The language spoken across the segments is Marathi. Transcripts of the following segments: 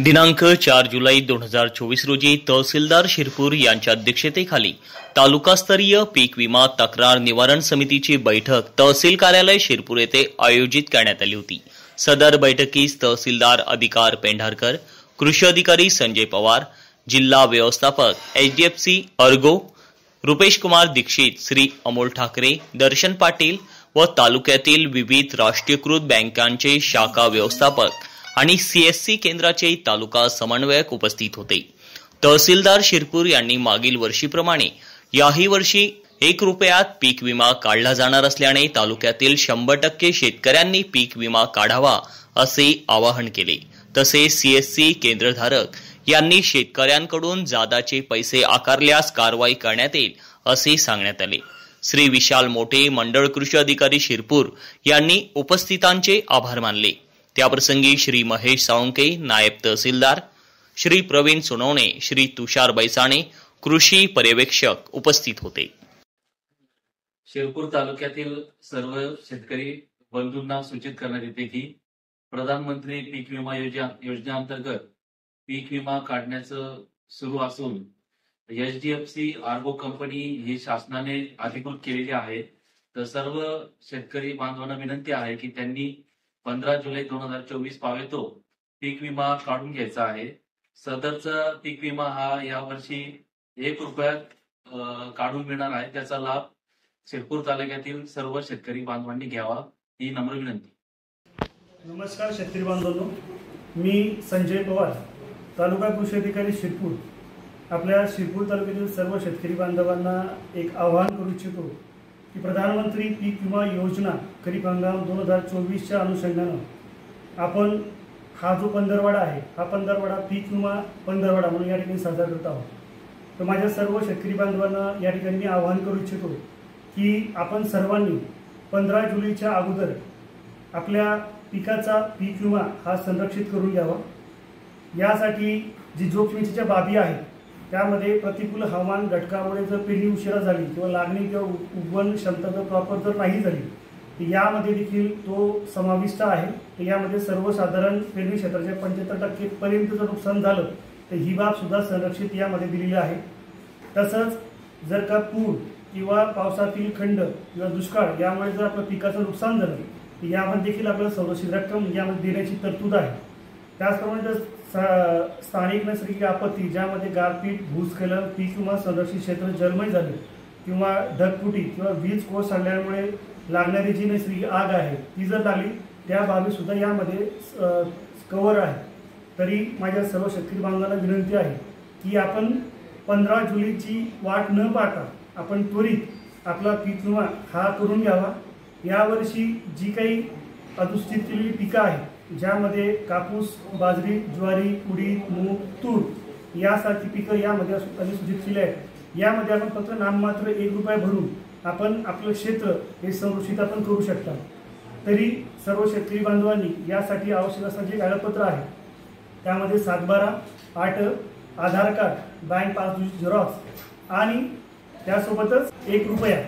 दिनांक 4 जुलै 2024 रोजी तहसीलदार शिरपूर यांच्या अध्यक्षतेखाली तालुकास्तरीय पीक विमा तक्रार निवारण समितीची बैठक तहसील कार्यालय शिरपूर येथे आयोजित करण्यात आली होती। सदर बैठकीस तहसीलदार अधिकार पेंढारकर, कृषी अधिकारी संजय पवार, जिल्हा व्यवस्थापक HDFC अर्गो रुपेश कुमार दीक्षित, श्री अमोल ठाकरे, दर्शन पाटील व तालुक्यातील विविध राष्ट्रीयकृत बँकांचे शाखा व्यवस्थापक आणि CSC केंद्राचे तालुका समन्वयक उपस्थित होते। तहसीलदार शिरपूर यांनी मागील वर्षीप्रमाणे याही वर्षी 1 रुपयात पीक विमा काढला जाणार असल्याने तालुक्यातील 100% शेतकऱ्यांनी पीक विमा काढावा असे आवाहन केले। तसेच CSC केंद्रधारक यांनी शेतकऱ्यांकडून जादाचे पैसे आकारल्यास कारवाई करण्यात येईल असे सांगण्यात आले। श्री विशाल मोठे, मंडळ कृषी अधिकारी शिरपूर यांनी उपस्थितांचे आभार मानले। त्याप्रसंगी श्री महेश साळुंके, नायब तहसीलदार, श्री प्रवीण सोनवणे, श्री तुषार बैसाणे, कृषी पर्यवेक्षक उपस्थित होते। शिरपूर तालुक्यातील सर्व शेतकरी बंधूंना सूचित करण्यात येते की प्रधानमंत्री पीक विमा योजनेअंतर्गत पीक विमा काढण्याचं सुरू असून HDFC अर्गो कंपनी ही शासनाने अधिकृत केलेली आहे। तर सर्व शेतकरी बांधवांना विनंती आहे की त्यांनी 15 जुलै 2024 पावेतो पीक विमा काढून घ्यायचा आहे। सदरचा पीक विमा हा यावर्षी 1 रुपयात काढून मिळणार आहे। त्याचा लाभ शिरपूर तालुक्यातील सर्व शेतकरी बांधवांनी घ्यावा ही नम्र विनंती। नमस्कार शेतकरी बांधवांनो, मी संजय पवार, तालुका कृषी अधिकारी शिरपूर, आपल्या शिरपूर तालुक्यातील सर्व शेतकरी बांधवांना एक आवाहन करू इच्छितो की प्रधानमंत्री पीक विमा योजना खरीप हंगाम 2024च्या अनुषंगाने आपण हा जो पंधरवडा आहे, हा पंधरवडा पीक विमा पंधरवडा म्हणून या ठिकाणी साजरा करत आहोत। तर माझ्या सर्व शेतकरी बांधवांना या ठिकाणी मी आवाहन करू इच्छितो की आपण सर्वांनी 15 जुलैच्या अगोदर आपल्या पिकाचा पीक विमा हा संरक्षित करून घ्यावा। यासाठी जी जोखमीच्या बाबी आहेत त्यामध्ये प्रतिकूल हवामान घटकामुळे जर पेरणी उशिरा झाली किंवा लागणी किंवा उगवण क्षमता जर प्रॉपर जर नाही झाली तर यामध्ये देखील तो समाविष्ट आहे। तर यामध्ये सर्वसाधारण पेरणी क्षेत्राच्या 75% पर्यंत जर नुकसान झालं तर ही बाब सुद्धा संरक्षित यामध्ये दिलेली आहे। तसंच जर का पूर किंवा पावसातील खंड किंवा दुष्काळ यामुळे जर आपल्या पिकाचं नुकसान झालं तर यामध्ये देखील आपल्याला संरक्षित रक्कम यामध्ये देण्याची तरतूद आहे। त्याचप्रमाणे जर स्थानिक नैसर्गिक आपत्ती ज्यामध्ये गारपीट, भूस्खलन, पीक विमा संरक्षित क्षेत्र जलमय झाले किंवा ढगफुटी किंवा वीज कोसळल्यामुळे लागणारी जी नैसर्गिक आग आहे ती जर लागली त्या बाबी सुद्धा यामध्ये कव्हर आहे। तरी माझ्या सर्व शेतकरी बांधवांना विनंती आहे की आपण 15 जुलैची वाट न पाहता आपण त्वरित आपला पीक विमा हा करून घ्यावा। यावर्षी जी काही अधुष्ठित केलेली पिकं आहेत ज्यामध्ये कापूस, बाजरी, ज्वारी, उडीद, मूग, तूर यासारखी पिकं यामध्ये अधिसूचित केली आहेत। यामध्ये आपण फक्त नाममात्र 1 रुपया भरून आपण आपलं क्षेत्र हे संरक्षित आपण करू शकता। तरी सर्व शेतकरी बांधवांनी यासाठी आवश्यक असणारे जे कागदपत्र आहे त्यामध्ये 7/12, 8, आधार कार्ड, बँक पासबुक झेरॉक्स आणि त्यासोबतच 1 रुपया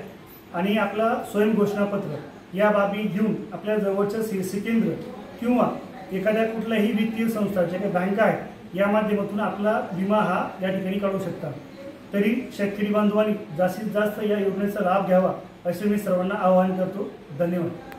आणि आपला स्वयंघोषणापत्र या बाबी घेऊन आपल्या जवळच्या CSC केंद्र किंवा एखाद्या कुठल्याही वित्तीय संस्था ज्या काही बँका आहेत या माध्यमातून आपला विमा हा या ठिकाणी काढू शकता। तरी शेतकरी बांधवांनी जास्तीत जास्त या योजनेचा लाभ घ्यावा असे मी सर्वांना आवाहन करतो। धन्यवाद।